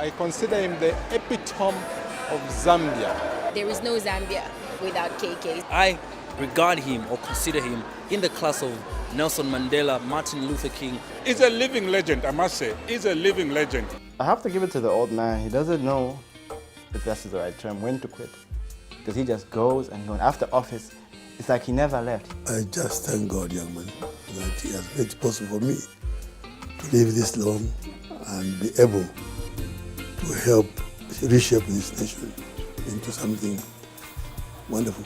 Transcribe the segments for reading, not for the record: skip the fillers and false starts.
I consider him the epitome of Zambia. There is no Zambia without KK. I regard him or consider him in the class of Nelson Mandela, Martin Luther King. He's a living legend, I must say. He's a living legend. I have to give it to the old man. He doesn't know, if that's the right term, when to quit. Because he just goes and goes. After office, it's like he never left. I just thank God, young man, that he has made it possible for me to live this long and be able to help reshape this nation into something wonderful.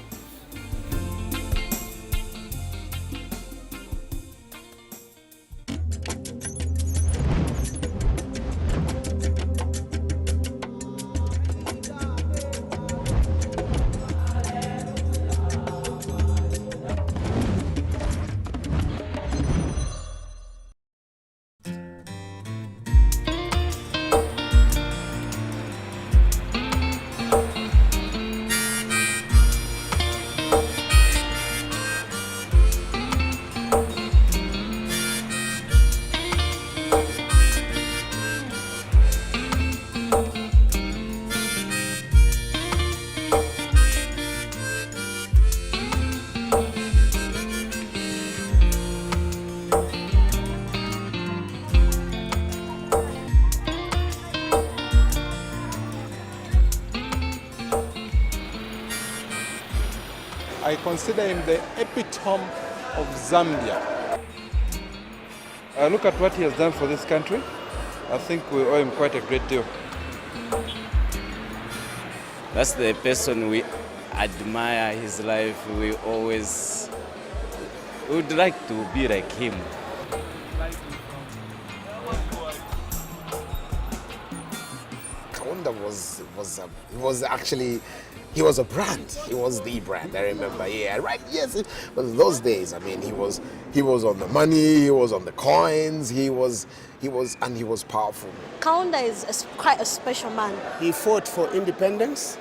I consider him the epitome of Zambia. Look at what he has done for this country. I think we owe him quite a great deal. That's the person we admire his life. We always would like to be like him. Kaunda he was a brand. He was the brand. I remember, yeah, right. Yes, but those days, I mean, he was on the money. He was on the coins. He was powerful. Kaunda is quite a special man. He fought for independence.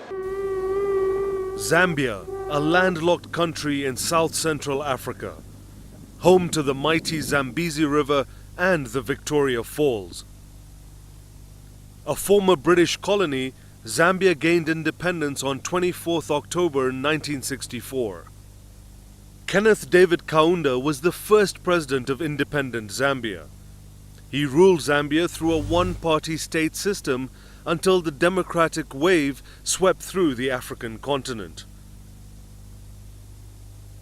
Zambia, a landlocked country in south-central Africa, home to the mighty Zambezi River and the Victoria Falls. A former British colony, Zambia gained independence on 24th October 1964. Kenneth David Kaunda was the first president of independent Zambia. He ruled Zambia through a one-party state system until the democratic wave swept through the African continent.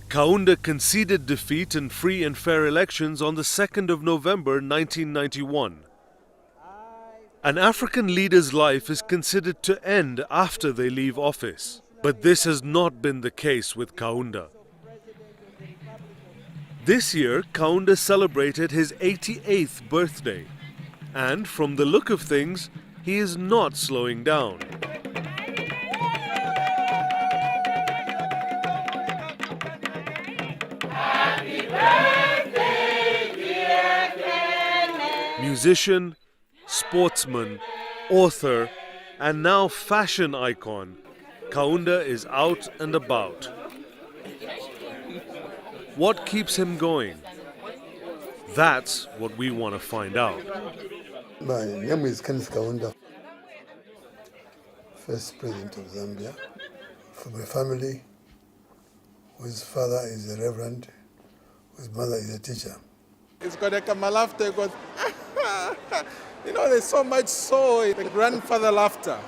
Kaunda conceded defeat in free and fair elections on the 2nd of November 1991. An African leader's life is considered to end after they leave office, but this has not been the case with Kaunda. This year, Kaunda celebrated his 88th birthday, and from the look of things, he is not slowing down. Happy birthday, dear Kenneth. Musician, sportsman, author, and now fashion icon, Kaunda is out and about. What keeps him going? That's what we want to find out. My name is Kenneth Kaunda, first president of Zambia. From a family whose father is a reverend, whose mother is a teacher. It's got like a laughter. It goes, you know, there's so much soul in the grandfather laughter.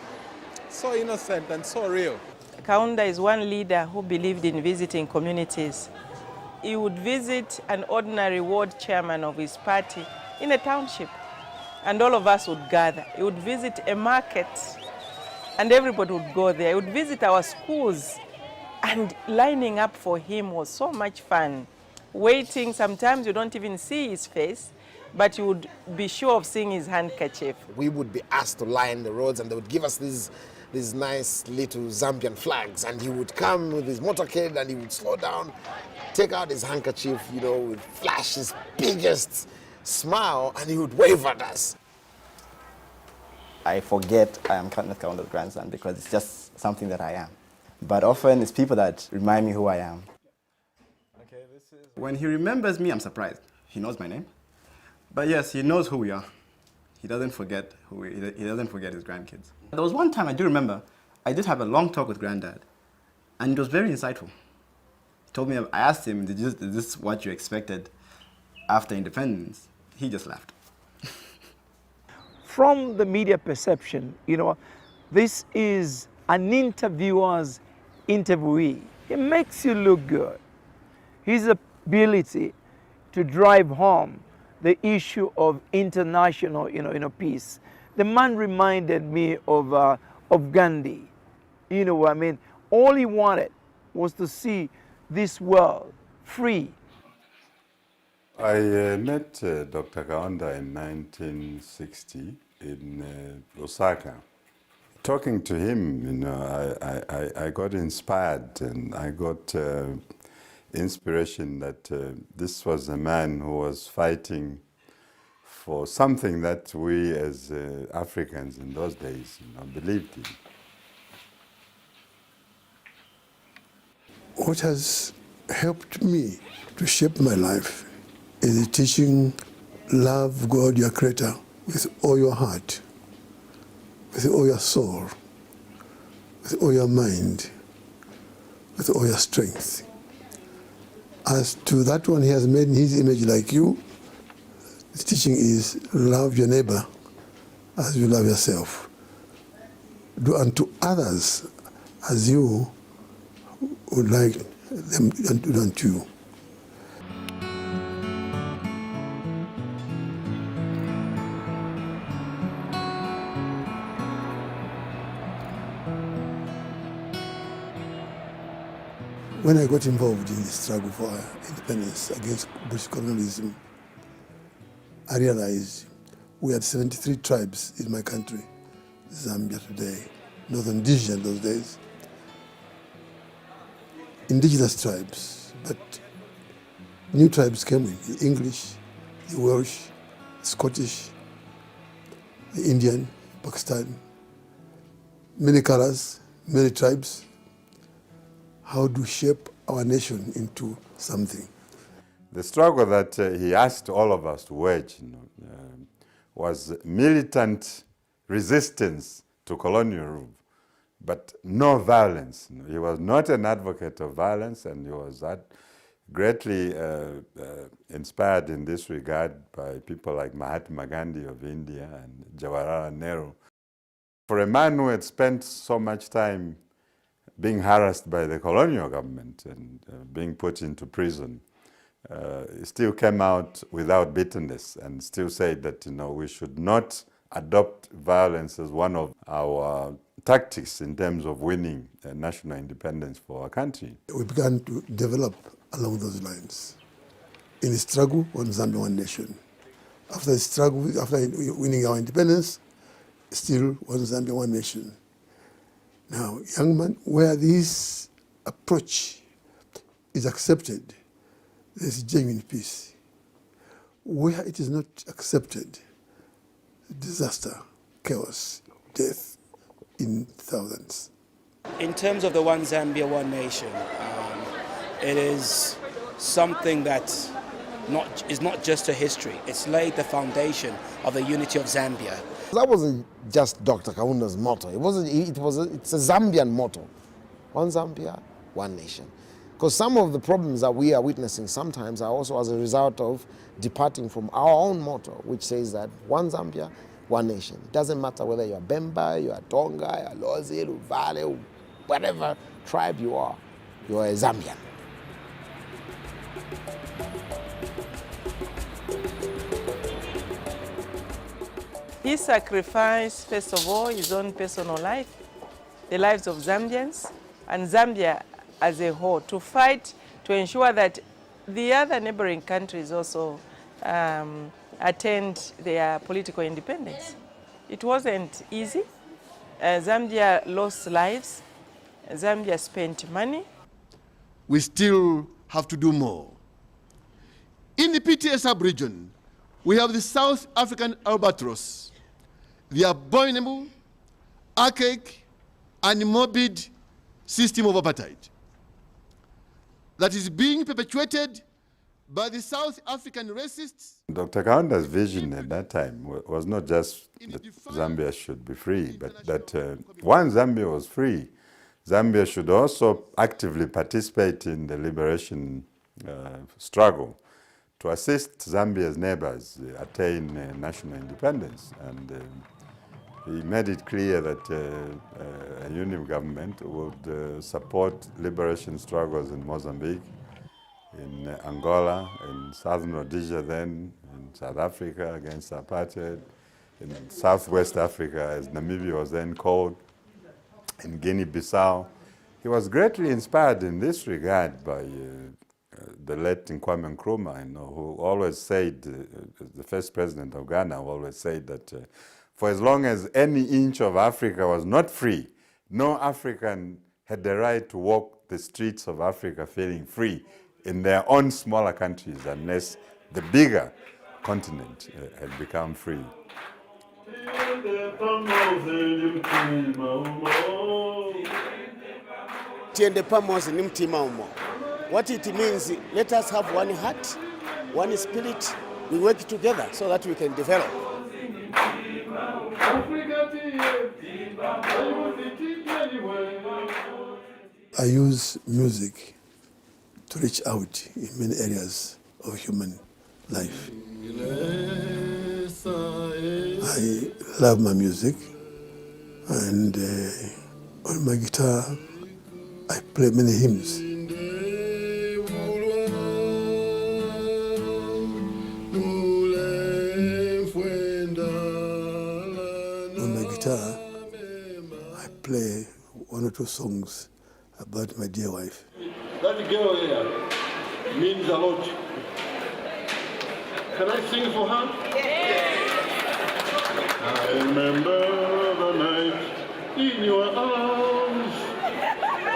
So innocent and so real. Kaunda is one leader who believed in visiting communities. He would visit an ordinary ward chairman of his party in a township, and all of us would gather. He would visit a market, and everybody would go there. He would visit our schools, and lining up for him was so much fun. Waiting, sometimes you don't even see his face, but you would be sure of seeing his handkerchief. We would be asked to line the roads, and they would give us these nice little Zambian flags, and he would come with his motorcade and he would slow down, take out his handkerchief, you know, with flash his biggest smile, and he would wave at us. I forget I am Kenneth Kaunda's grandson because it's just something that I am. But often it's people that remind me who I am. When he remembers me, I'm surprised. He knows my name. But yes, he knows who we are. he doesn't forget he doesn't forget his grandkids. There was one time I do remember, I did have a long talk with Granddad, and it was very insightful. He told me, I asked him, is this what you expected after independence? He just laughed. From the media perception, you know, this is an interviewer's interviewee. It makes you look good. His ability to drive home the issue of international, peace. The man reminded me of Gandhi. You know what I mean? All he wanted was to see this world free. I met Dr. Kaunda in 1960 in Osaka. Talking to him, I got inspired, and I got inspiration that this was a man who was fighting for something that we as Africans in those days believed in. What has helped me to shape my life is the teaching, love God, your Creator, with all your heart, with all your soul, with all your mind, with all your strength. As to that one, he has made in his image like you. The teaching is love your neighbor as you love yourself. Do unto others as you would like them to do unto you. When I got involved in the struggle for independence against British colonialism, I realized we had 73 tribes in my country, Zambia today, Northern Rhodesia in those days. Indigenous tribes, but new tribes came in, the English, the Welsh, the Scottish, the Indian, Pakistan, many colors, many tribes. How to shape our nation into something. The struggle that he asked all of us to wage was militant resistance to colonial rule, but no violence. He was not an advocate of violence, and he was greatly inspired in this regard by people like Mahatma Gandhi of India and Jawaharlal Nehru. For a man who had spent so much time being harassed by the colonial government and being put into prison, he still came out without bitterness and still said that we should not adopt violence as one of our tactics in terms of winning national independence for our country. We began to develop along those lines. In the struggle, one Zambia, one nation. After the struggle, after winning our independence, still one Zambia, one nation. Now, young man, where this approach is accepted, there's genuine peace. Where it is not accepted, disaster, chaos, death in thousands. In terms of the One Zambia, One Nation, it is something that is not just a history. It's laid the foundation of the unity of Zambia. That wasn't just Dr. Kaunda's motto. It's a Zambian motto. One Zambia, one nation. Because some of the problems that we are witnessing sometimes are also as a result of departing from our own motto, which says that one Zambia, one nation. It doesn't matter whether you're Bemba, you're Tonga, you're Lozi, Luvale, whatever tribe you are a Zambian. He sacrificed, first of all, his own personal life, the lives of Zambians, and Zambia as a whole, to fight to ensure that the other neighboring countries also attained their political independence. It wasn't easy. Zambia lost lives. Zambia spent money. We still have to do more. In the PTA sub-region, we have the South African albatross, the abominable, archaic, and morbid system of apartheid that is being perpetuated by the South African racists. Dr. Kaunda's vision at that time was not just that Zambia should be free, but that once Zambia was free, Zambia should also actively participate in the liberation struggle to assist Zambia's neighbors attain national independence. And he made it clear that a union government would support liberation struggles in Mozambique, in Angola, in Southern Rhodesia then, in South Africa against apartheid, in Southwest Africa, as Namibia was then called, in Guinea-Bissau. He was greatly inspired in this regard by the late Kwame Nkrumah, who always said, the first president of Ghana always said that for as long as any inch of Africa was not free, no African had the right to walk the streets of Africa feeling free in their own smaller countries unless the bigger continent had become free. What it means, let us have one heart, one spirit, we work together so that we can develop. I use music to reach out in many areas of human life. I love my music, and on my guitar I play many hymns. On my guitar I play one or two songs about my dear wife. That girl here means a lot. Can I sing for her? I remember the night in your arms,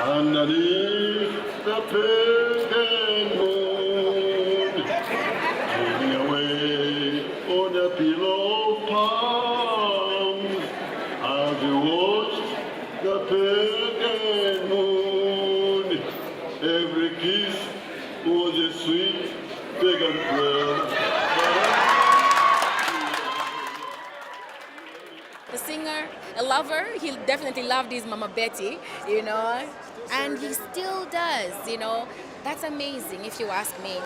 underneath the pagan moon, hiding away on a pillow of palms, as you watched the pagan moon. Every kiss was a sweet pagan prayer. The singer, a lover, he definitely loved his Mama Betty, and he still does, That's amazing if you ask me.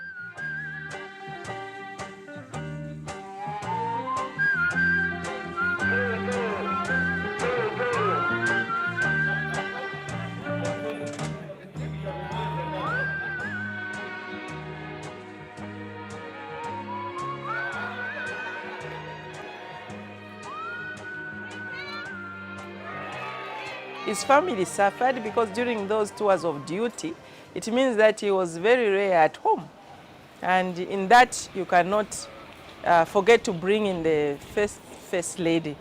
His family suffered because during those tours of duty, it means that he was very rare at home. And in that, you cannot forget to bring in the first lady,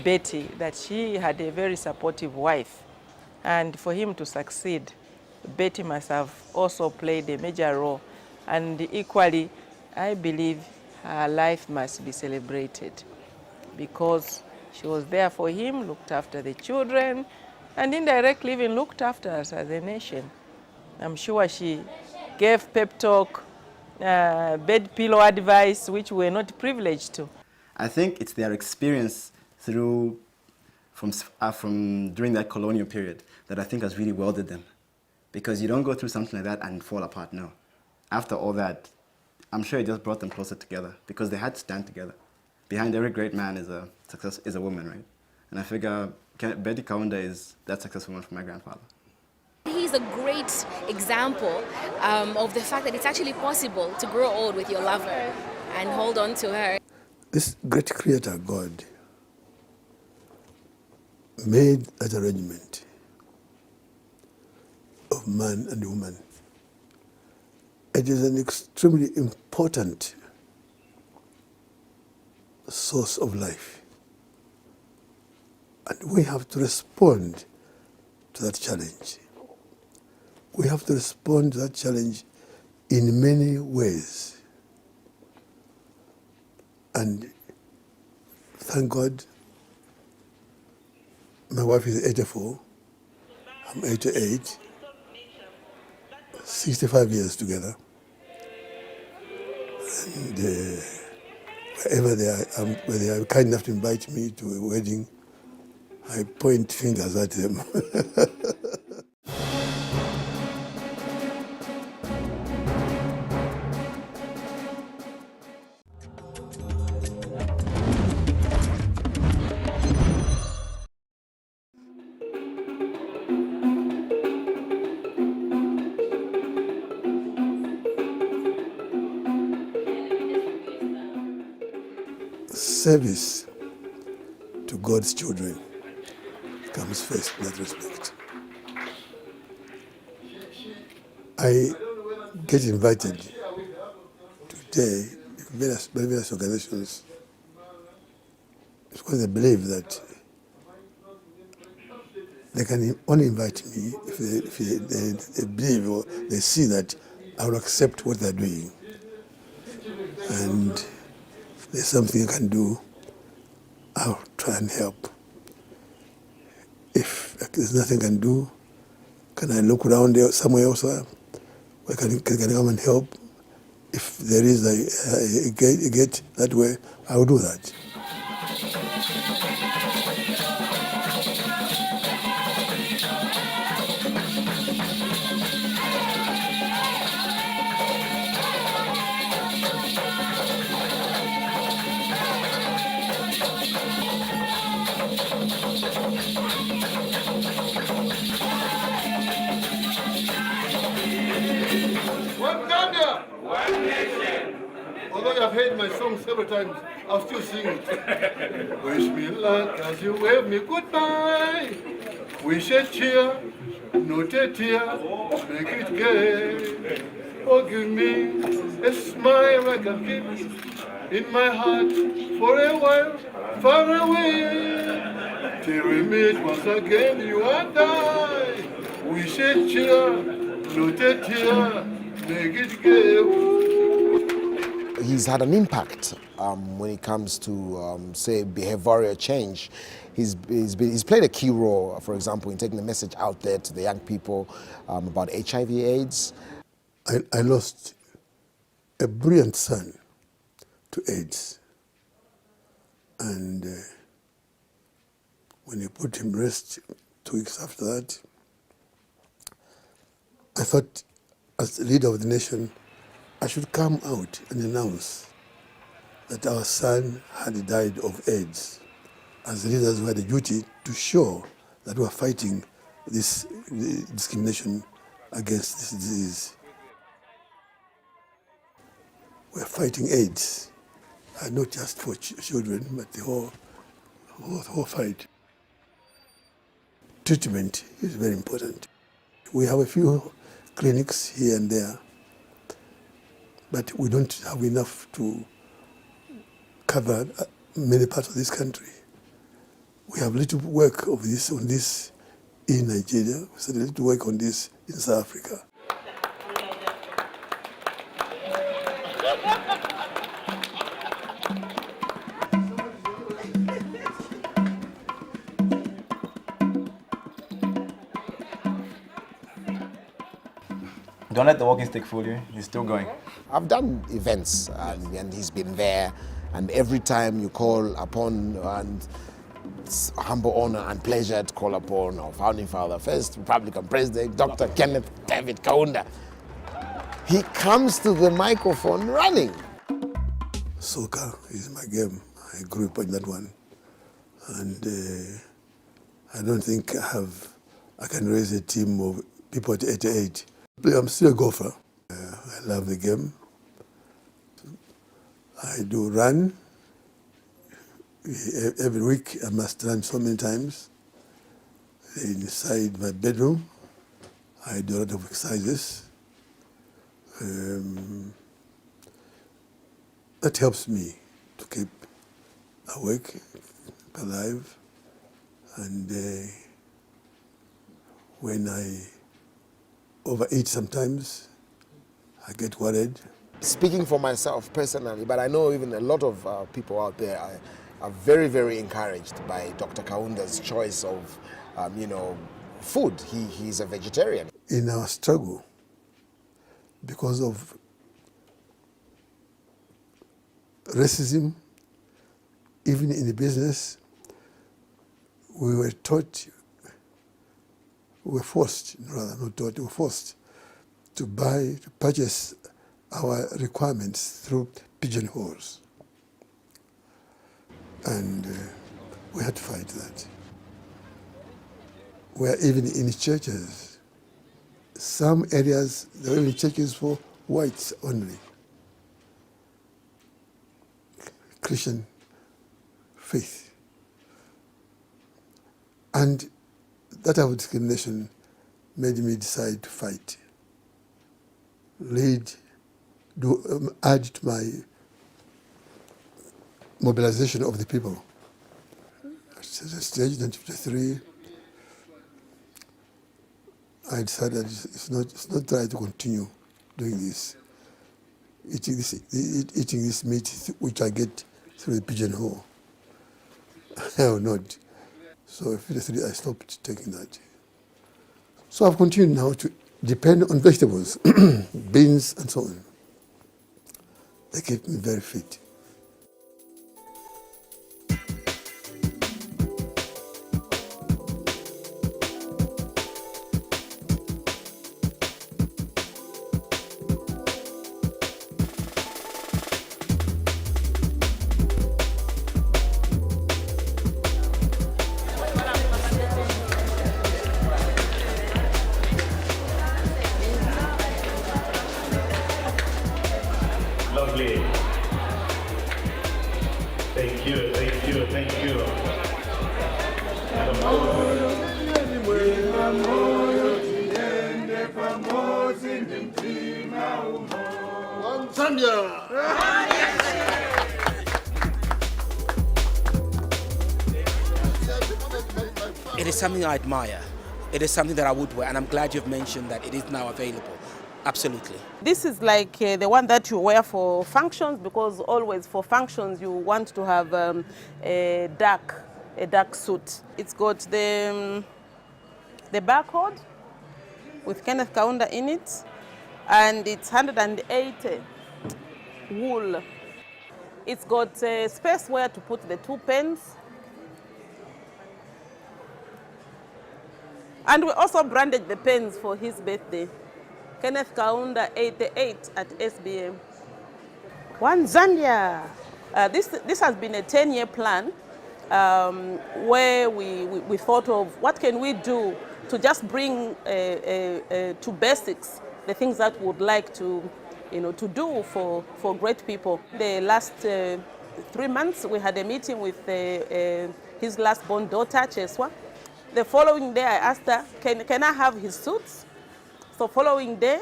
Betty, that she had a very supportive wife. And for him to succeed, Betty must have also played a major role. And equally, I believe her life must be celebrated because she was there for him, looked after the children, and indirectly even looked after us as a nation. I'm sure she gave pep talk, bed pillow advice, which we're not privileged to. I think it's their experience from during that colonial period that I think has really welded them. Because you don't go through something like that and fall apart, no. After all that, I'm sure it just brought them closer together because they had to stand together. Behind every great man is a woman, right? And I figure Betty Kaunda is that successful one for my grandfather. He's a great example of the fact that it's actually possible to grow old with your lover and hold on to her. This great creator, God, made that arrangement of man and woman. It is an extremely important source of life. And we have to respond to that challenge. We have to respond to that challenge in many ways. And thank God, my wife is 84, I'm 88, 65 years together. And wherever when they are kind enough to invite me to a wedding, I point fingers at them. Service to God's children comes first in that respect. I get invited today in various organizations because they believe that they can only invite me if they believe or they see that I will accept what they're doing. And there's something I can do, I'll try and help. If there's nothing I can do, can I look around there somewhere else where can I come and help? If there is a gate that way, I will do that. Although I've heard my song several times, I'll still sing it. Wish me luck as you wave me goodbye. Wish a cheer, not a tear, make it gay. Oh, give me a smile I can keep in my heart for a while, far away. Till we meet once again, you and I. Wish a cheer, not a tear, make it gay. He's had an impact when it comes to, say, behavioral change. He's played a key role, for example, in taking the message out there to the young people about HIV/AIDS. I lost a brilliant son to AIDS. And when he put him rest 2 weeks after that, I thought, as the leader of the nation, I should come out and announce that our son had died of AIDS. As leaders, we had a duty to show that we are fighting this discrimination against this disease. We are fighting AIDS, and not just for children, but the whole fight. Treatment is very important. We have a few clinics here and there, but we don't have enough to cover many parts of this country. We have little work on this in Nigeria. We started little work on this in South Africa. Don't let the walking stick fool you. He's still going. I've done events and he's been there, and every time you call upon, and it's a humble honor and pleasure to call upon our founding father, first Republican President, Dr. Kenneth David Kaunda. He comes to the microphone running. Soccer is my game. I grew up in that one. And I don't think I can raise a team of people at 88. I'm still a golfer. I love the game. I do run. Every week I must run so many times. Inside my bedroom, I do a lot of exercises. That helps me to keep awake, alive, and when I overeat sometimes, I get worried. Speaking for myself personally, but I know even a lot of people out there are very, very encouraged by Dr. Kaunda's choice of, food. He's a vegetarian. In our struggle, because of racism, even in the business. We were taught, we were forced, rather not taught, we were forced to purchase our requirements through pigeonholes. And we had to fight that. Where even in churches, some areas, there were even churches for whites only. Christian faith. And that type of discrimination made me decide to fight. Add to my mobilization of the people. At the stage 1953, I decided it's not right to continue doing this, eating this meat which I get through the pigeonhole. I will not. So at 53, I stopped taking that. So I've continued now to depend on vegetables, beans and so on. They keep me very fit. Lovely. Thank you, thank you, thank you. It is something I admire. It is something that I would wear, and I'm glad you've mentioned that it is now available. Absolutely. This is like the one that you wear for functions, because always for functions you want to have a dark suit. It's got the barcode with Kenneth Kaunda in it, and it's 180 wool. It's got space where to put the 2 pens. And we also branded the pens for his birthday. Kenneth Kaunda 88 at SBM. One Zambia. This has been a 10-year plan where we thought of what can we do to just bring to basics the things that we would like to do for great people. The last 3 months we had a meeting with his last born daughter, Cheswa. The following day I asked her, can I have his suits? So following day,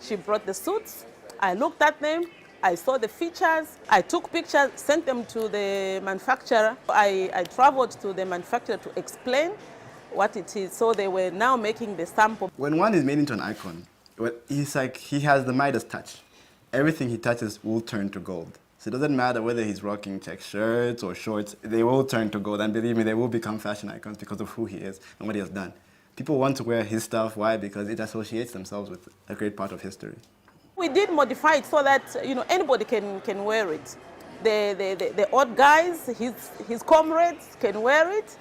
she brought the suits. I looked at them, I saw the features, I took pictures, sent them to the manufacturer. I traveled to the manufacturer to explain what it is. So they were now making the sample. When one is made into an icon, he's like, he has the Midas touch. Everything he touches will turn to gold. So it doesn't matter whether he's rocking check shirts or shorts, they will turn to gold. And believe me, they will become fashion icons because of who he is and what he has done. People want to wear his stuff. Why? Because it associates themselves with a great part of history. We did modify it so that anybody can wear it. The odd guys, his comrades can wear it.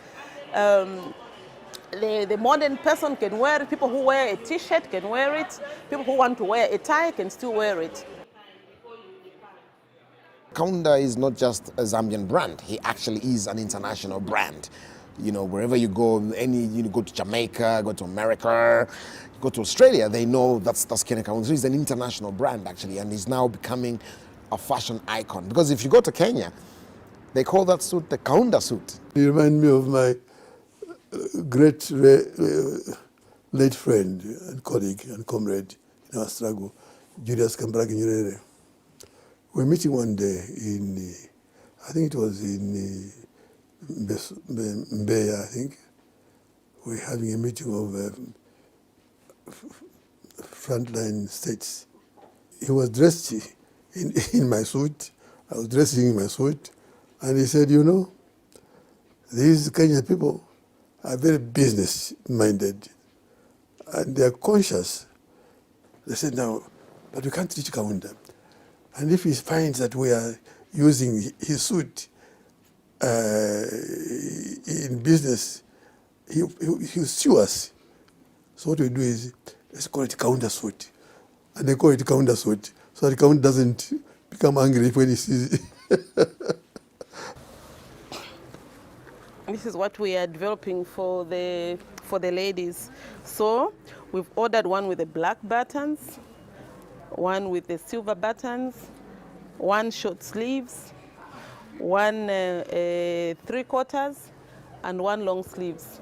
The modern person can wear it. People who wear a T-shirt can wear it. People who want to wear a tie can still wear it. Kaunda is not just a Zambian brand. He actually is an international brand. Wherever you go, you go to Jamaica, go to America, go to Australia, they know that's Kenneth Kaunda. He's an international brand, actually, and he's now becoming a fashion icon. Because if you go to Kenya, they call that suit the Kaunda suit. You remind me of my great late friend and colleague and comrade in our struggle, Julius Kambarage Nyerere. We were meeting one day in, I think it was in Mbeya, I think. We were having a meeting of frontline states. He was dressed in my suit. I was dressing in my suit. And he said, these Kenyan people are very business-minded. And they are conscious. They said, no, but we can't reach Kaunda. And if he finds that we are using his suit in business, he'll sue us. So what we do is, let's call it counter suit. And they call it counter suit, so the count doesn't become angry when he sees it. This is what we are developing for the ladies. So we've ordered one with the black buttons, one with the silver buttons, one short sleeves, one 3/4, and one long sleeves.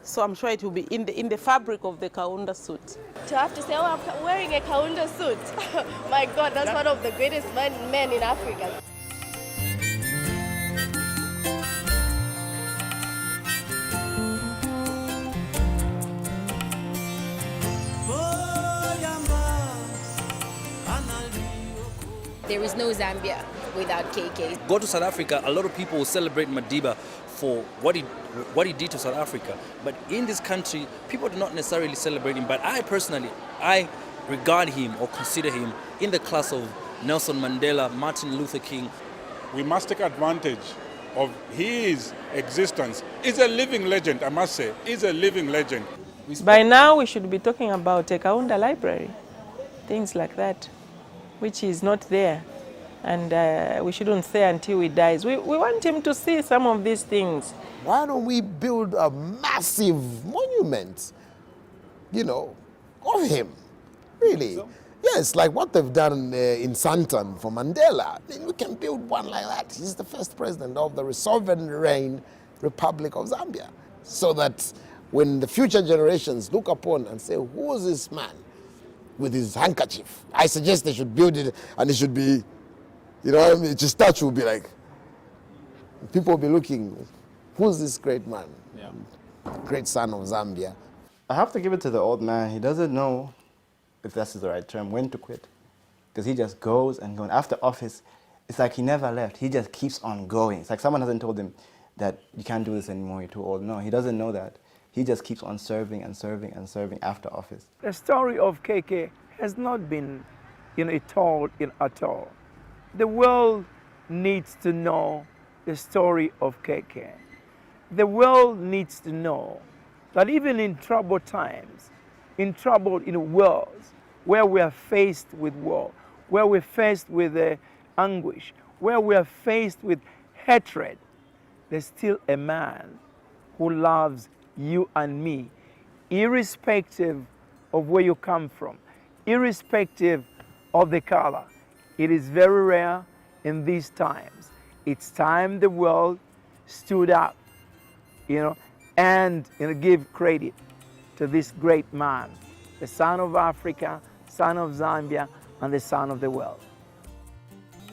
So I'm sure it will be in the fabric of the Kaunda suit. To have to say, oh, I'm wearing a Kaunda suit. My God, that's one of the greatest men in Africa. There is no Zambia without KK. Go to South Africa, a lot of people will celebrate Madiba for what he did to South Africa. But in this country, people do not necessarily celebrate him. But I personally, I regard him or consider him in the class of Nelson Mandela, Martin Luther King. We must take advantage of his existence. He's a living legend, I must say. He's a living legend. By now, we should be talking about a Kaunda library, things like that, which is not there. And we shouldn't say until he dies. We want him to see some of these things. Why don't we build a massive monument, of him? Really? Yes, like what they've done in Sandton for Mandela. I mean, we can build one like that. He's the first president of the sovereign Republic of Zambia. So that when the future generations look upon and say, who is this man with his handkerchief? I suggest they should build it, and it should be, it's a statue will be like, people will be looking, who's this great man? Yeah. Great son of Zambia. I have to give it to the old man. He doesn't know, if that's the right term, when to quit. Because he just goes and goes. After office, it's like he never left. He just keeps on going. It's like someone hasn't told him that you can't do this anymore, you're too old. No, he doesn't know that. He just keeps on serving and serving and serving after office. The story of KK has not been, told at all. The world needs to know the story of KK. The world needs to know that even in troubled times, in troubled worlds, where we are faced with war, where we're faced with anguish, where we are faced with hatred, there's still a man who loves you and me, irrespective of where you come from, irrespective of the color. It is very rare in these times. It's time the world stood up, and give credit to this great man, the son of Africa, son of Zambia, and the son of the world.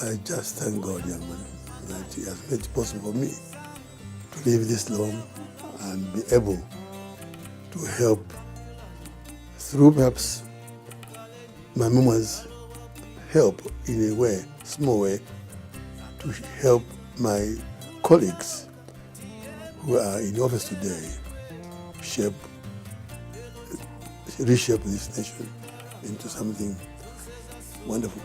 I just thank God, young man, that he has made it possible for me to live this long and be able to help, through perhaps my mama's help in a way, small way, to help my colleagues who are in office today reshape this nation into something wonderful.